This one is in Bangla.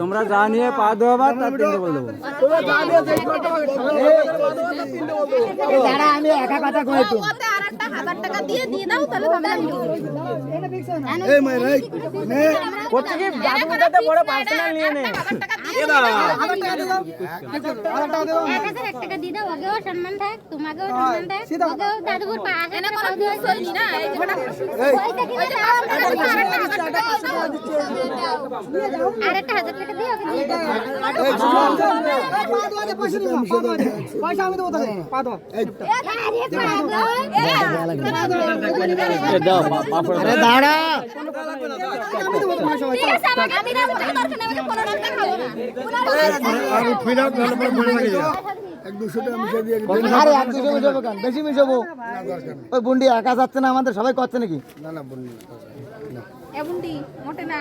তোমরা যা নিয়ে পা ধোয়াবা তার 3টে বলে দেবো। দাঁড়া আমি একা কথা কই তো আরেকটা 1000 টাকা দিয়ে দাও তাহলে ঝামেলা মিটবে। এই মাই রাইট নে করতে কি জাদুটাতে বড় পার্সোনাল নিয়ে নে। 1000 টাকা দিয়ে এ দাও 1000 টাকা দিয়ে দাও 1000 টাকা দাও 1000 টাকা দিয়ে দাও, আগেও সম্মান থাক, তোমাকেও সম্মান থাক, আগেও দাদুর পা এনে কোনো কিছু হয়নি না, এই যে বড় এই পয়সা কিনে দাও, আরেকটা 1000 টাকা দিও, ওকে দিয়ে দাও। পয়সা আমি দেবো তাহলে পা দাও এই এ দাও পাপড় আরে দাঁড়া আমি না দরকার নেই, আমি 15 টাকা খাবো না। আমি ফিরা ভালো করে মনে রাখি যা 1-200 টাকা মিশিয়ে দিয়ে আরে 1-200 মিশাবো কেন বেশি মিশাবো ওই বুন্ডি একা যাচ্ছে না আমাদের সবাই করছে নাকি না না বুন্ডি এ বুন্ডি মোটে না।